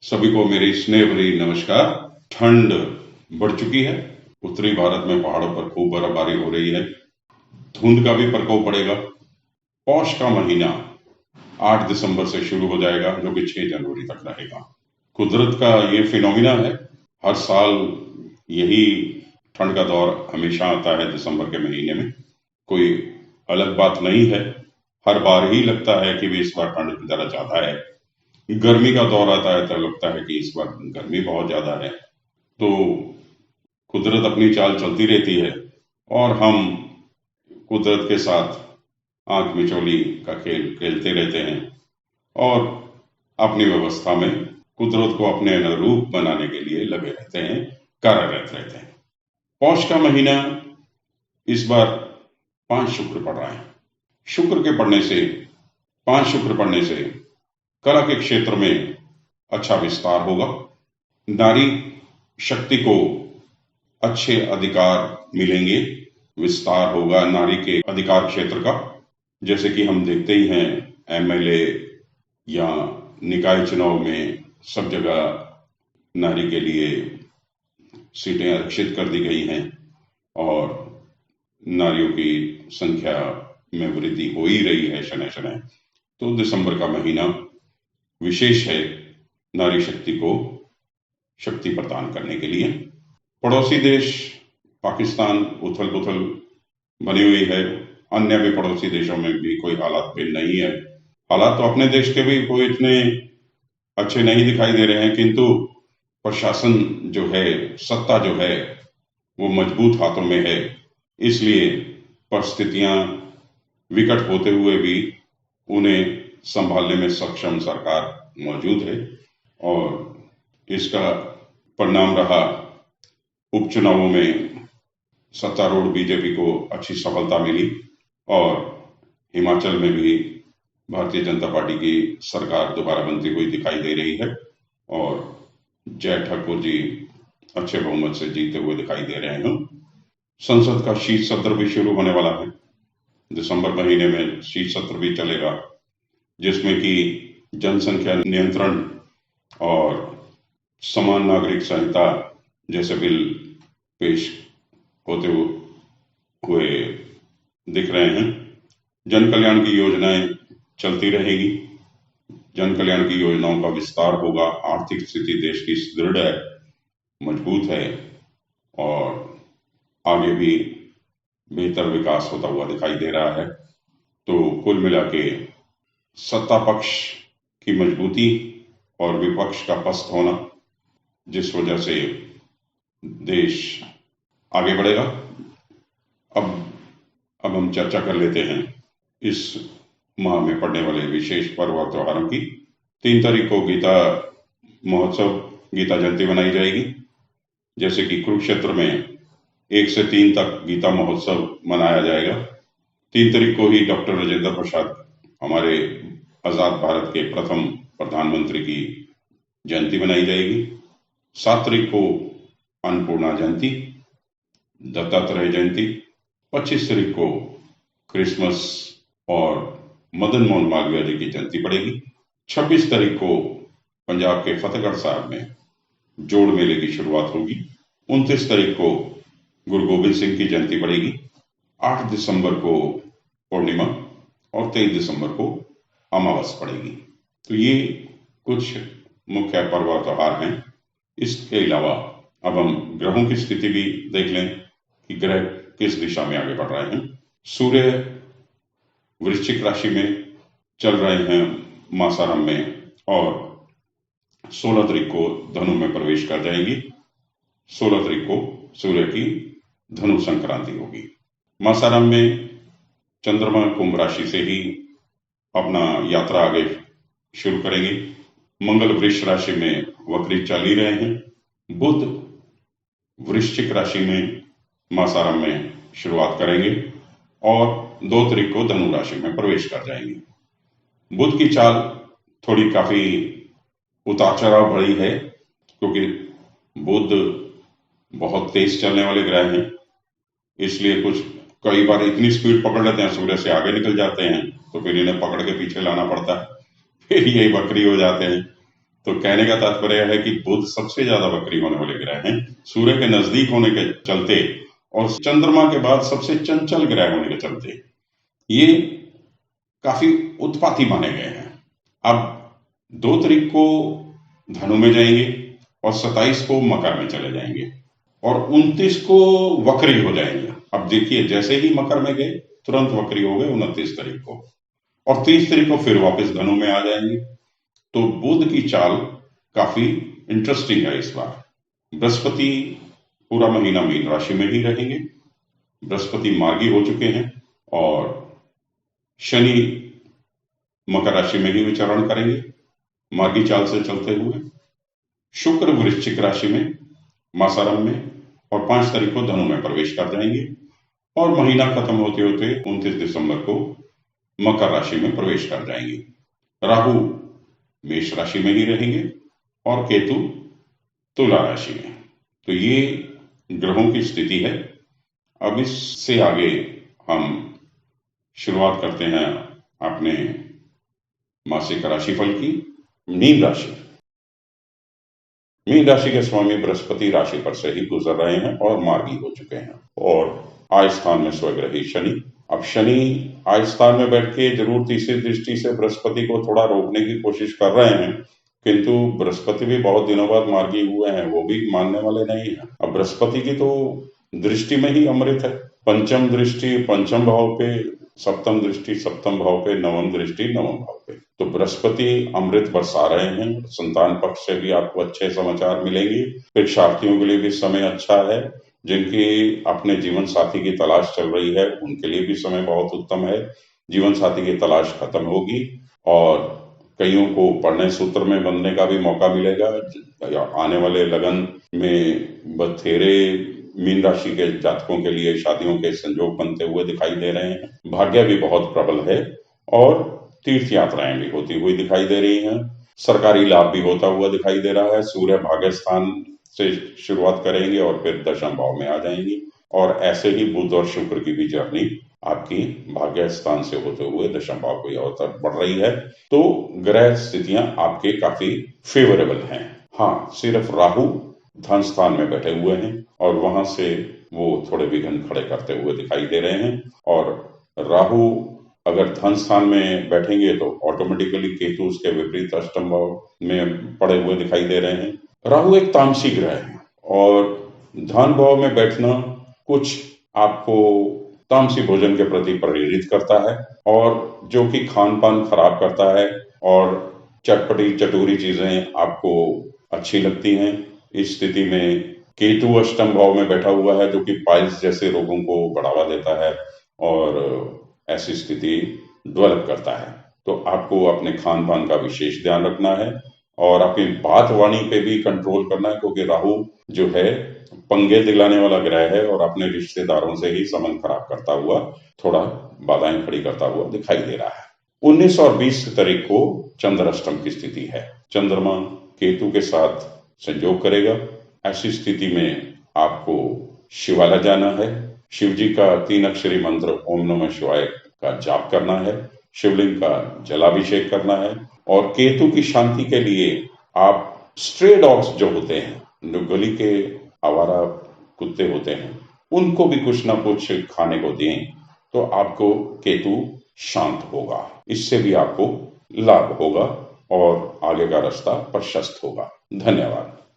सभी को मेरी स्नेह भरी नमस्कार। ठंड बढ़ चुकी है। उत्तरी भारत में पहाड़ों पर खूब बर्फबारी हो रही है। धुंध का भी प्रकोप बढ़ेगा। पौष का महीना 8 दिसंबर से शुरू हो जाएगा, जो कि 6 जनवरी तक रहेगा। कुदरत का ये फिनोमिना है। हर साल यही ठंड का दौर हमेशा आता है दिसंबर के महीने में। कोई अलग बात नहीं है। हर बार ही लगता है कि भी इस बार ठंड जरा ज्यादा है। गर्मी का दौर आता है तो लगता है कि इस बार गर्मी बहुत ज्यादा है। तो कुदरत अपनी चाल चलती रहती है और हम कुदरत के साथ आंख मिचौली का खेल खेलते रहते हैं और अपनी व्यवस्था में कुदरत को अपने अनुरूप बनाने के लिए लगे रहते हैं, कार्यरत रहते हैं। पौष का महीना इस बार 5 शुक्र पड़ रहा है। शुक्र के पड़ने से 5 शुक्र पड़ने से कला के क्षेत्र में अच्छा विस्तार होगा। नारी शक्ति को अच्छे अधिकार मिलेंगे। विस्तार होगा नारी के अधिकार क्षेत्र का। जैसे कि हम देखते ही हैं, एमएलए या निकाय चुनाव में सब जगह नारी के लिए सीटें आरक्षित कर दी गई हैं और नारियों की संख्या में वृद्धि हो ही रही है शनय शनय। तो दिसंबर का महीना विशेष है नारी शक्ति को शक्ति प्रदान करने के लिए। पड़ोसी देश पाकिस्तान उथल पुथल बनी हुई है। अन्य भी पड़ोसी देशों में भी कोई हालात भिन्न नहीं है। हालात तो अपने देश के भी कोई इतने अच्छे नहीं दिखाई दे रहे हैं, किंतु प्रशासन जो है, सत्ता जो है, वो मजबूत हाथों में है। इसलिए परिस्थितियां विकट होते हुए भी उन्हें संभालने में सक्षम सरकार मौजूद है और इसका परिणाम रहा उपचुनावों में सत्तारूढ़ बीजेपी को अच्छी सफलता मिली और हिमाचल में भी भारतीय जनता पार्टी की सरकार दोबारा बनती हुई दिखाई दे रही है और जय ठाकुर जी अच्छे बहुमत से जीतते हुए दिखाई दे रहे हैं। संसद का शीत सत्र भी शुरू होने वाला है। दिसंबर महीने में शीत सत्र भी चलेगा, जिसमें कि जनसंख्या नियंत्रण और समान नागरिक संहिता जैसे बिल पेश होते हुए दिख रहे हैं। जन कल्याण की योजनाएं चलती रहेगी। जन कल्याण की योजनाओं का विस्तार होगा। आर्थिक स्थिति देश की सुदृढ़ है, मजबूत है और आगे भी बेहतर विकास होता हुआ दिखाई दे रहा है। तो कुल मिला के सत्ता पक्ष की मजबूती और विपक्ष का पस्त होना, जिस वजह से देश आगे बढ़ेगा। अब हम चर्चा कर लेते हैं इस माह में पड़ने वाले विशेष पर्व और त्योहारों की। 3 तारीख को गीता महोत्सव, गीता जयंती मनाई जाएगी। जैसे कि कुरुक्षेत्र में 1 से 3 तक गीता महोत्सव मनाया जाएगा। 3 तारीख को ही डॉक्टर राजेंद्र प्रसाद, हमारे आजाद भारत के प्रथम प्रधानमंत्री की जयंती मनाई जाएगी। 7 तारीख को अन्नपूर्णा जयंती, दत्तात्रेय जयंती। 25 तारीख को क्रिसमस और मदन मोहन मालवीय जी की जयंती पड़ेगी। 26 तारीख को पंजाब के फतेहगढ़ साहब में जोड़ मेले की शुरुआत होगी। 29 तारीख को गुरु गोबिंद सिंह की जयंती पड़ेगी। 8 दिसंबर को पूर्णिमा और 23 दिसंबर को अमावस पड़ेगी। तो ये कुछ मुख्य पर्व और त्योहार हैं। इसके अलावा अब हम ग्रहों की स्थिति भी देख लें कि ग्रह किस दिशा में आगे बढ़ रहे हैं। सूर्य वृश्चिक राशि में चल रहे हैं मासारम में और 16 तारीख को धनु में प्रवेश कर जाएंगी। 16 तारीख को सूर्य की धनु संक्रांति होगी। मासारम में चंद्रमा कुंभ राशि से ही अपना यात्रा आगे शुरू करेंगे। मंगल वृष राशि में वक्री चल ही रहे हैं। बुध वृश्चिक राशि में मासारम में शुरुआत करेंगे और 2 तारीख को धनु राशि में प्रवेश कर जाएंगे। बुध की चाल थोड़ी काफी उतार चढ़ाव भरी है, क्योंकि बुध बहुत तेज चलने वाले ग्रह हैं। इसलिए कुछ कई बार इतनी स्पीड पकड़ लेते हैं, सूर्य से आगे निकल जाते हैं, तो फिर इन्हें पकड़ के पीछे लाना पड़ता है, फिर यही वक्री हो जाते हैं। तो कहने का तात्पर्य है कि बुध सबसे ज्यादा वक्री होने वाले ग्रह हैं, सूर्य के नजदीक होने के चलते और चंद्रमा के बाद सबसे चंचल ग्रह होने के चलते ये काफी उत्पाती माने गए हैं। अब 2 तारीख को धनु में जाएंगे और 27 को मकर में चले जाएंगे और 29 को वक्री हो जाएंगे। अब देखिए, जैसे ही मकर में गए तुरंत वक्री हो गए 29 तारीख को, और 30 तारीख को फिर वापस धनु में आ जाएंगे। तो बुध की चाल काफी इंटरेस्टिंग है इस बार। बृहस्पति पूरा महीना मीन राशि में ही रहेंगे, बृहस्पति मार्गी हो चुके हैं, और शनि मकर राशि में ही विचरण करेंगे मार्गी चाल से चलते हुए। शुक्र वृश्चिक राशि में मासारंभ में और 5 तारीख को धनु में प्रवेश कर जाएंगे, और महीना खत्म होते होते 29 दिसंबर को मकर राशि में प्रवेश कर जाएंगे। राहु मेष राशि में ही रहेंगे और केतु तुला राशि में। तो ये ग्रहों की स्थिति है। अब इससे आगे हम शुरुआत करते हैं अपने मासिक राशिफल की। मीन राशि, मीन राशि के स्वामी बृहस्पति राशि पर से ही गुजर रहे हैं और मार्गी हो चुके हैं, और आय स्थान में स्वग्रही शनि। अब शनि आय स्थान में बैठ के जरूर तीसरी दृष्टि से बृहस्पति को थोड़ा रोकने की कोशिश कर रहे हैं, किंतु बृहस्पति भी बहुत दिनों बाद मार्गी हुए हैं, वो भी मानने वाले नहीं है। अब बृहस्पति की तो दृष्टि में ही अमृत है। पंचम दृष्टि पंचम भाव पे, सप्तम दृष्टि सप्तम भाव पे, नवम दृष्टि नवम भाव पे। तो बृहस्पति अमृत बरसा रहे हैं। संतान पक्ष से भी आपको अच्छे समाचार मिलेंगे। परीक्षार्थियों के लिए भी समय अच्छा है। जिनकी अपने जीवन साथी की तलाश चल रही है उनके लिए भी समय बहुत उत्तम है। जीवन साथी की तलाश खत्म होगी और कईयों को पढ़ने सूत्र में बनने का भी मौका मिलेगा। आने वाले लगन में बथेरे मीन राशि के जातकों के लिए शादियों के संयोग बनते हुए दिखाई दे रहे हैं। भाग्य भी बहुत प्रबल है और तीर्थ यात्राएं भी होती हुई दिखाई दे रही हैं। सरकारी लाभ भी होता हुआ दिखाई दे रहा है। सूर्य भाग्य स्थान से शुरुआत करेंगे और फिर दशम भाव में आ जाएंगी, और ऐसे ही बुध और शुक्र की भी जर्नी आपकी भाग्य स्थान से होते हुए दशम भाव की ओर तक बढ़ रही है। तो ग्रह स्थितियां आपके काफी फेवरेबल हैं। हाँ, सिर्फ राहु धन स्थान में बैठे हुए हैं और वहां से वो थोड़े विघ्न खड़े करते हुए दिखाई दे रहे हैं। और राहु अगर धन स्थान में बैठेंगे तो ऑटोमेटिकली केतु उसके विपरीत अष्टम भाव में पड़े हुए दिखाई दे रहे हैं। राहु एक तामसी ग्रह है और धन भाव में बैठना कुछ आपको तामसी भोजन के प्रति प्रेरित करता है, और जो कि खान पान खराब करता है और चटपटी चटूरी चीजें आपको अच्छी लगती हैं। इस स्थिति में केतु अष्टम भाव में बैठा हुआ है, जो कि पाइल्स जैसे रोगों को बढ़ावा देता है और ऐसी स्थिति डेवलप करता है। तो आपको अपने खान पान का विशेष ध्यान रखना है और अपनी बात वाणी पे भी कंट्रोल करना है, क्योंकि राहु जो है पंगे दिलाने वाला ग्रह है और अपने रिश्तेदारों से ही संबंध खराब करता हुआ थोड़ा बाधाएं खड़ी करता हुआ दिखाई दे रहा है। 19 और 20 तारीख को चंद्राष्टम की स्थिति है। चंद्रमा केतु के साथ संयोग करेगा। ऐसी स्थिति में आपको शिवालय जाना है, शिव जी का 3 अक्षरी मंत्र ओम नमः शिवाय का जाप करना है, शिवलिंग का जलाभिषेक करना है, और केतु की शांति के लिए आप स्ट्रे डॉग्स जो होते हैं, जो गली के आवारा कुत्ते होते हैं, उनको भी कुछ ना कुछ खाने को दें, तो आपको केतु शांत होगा। इससे भी आपको लाभ होगा और आगे का रास्ता प्रशस्त होगा। धन्यवाद।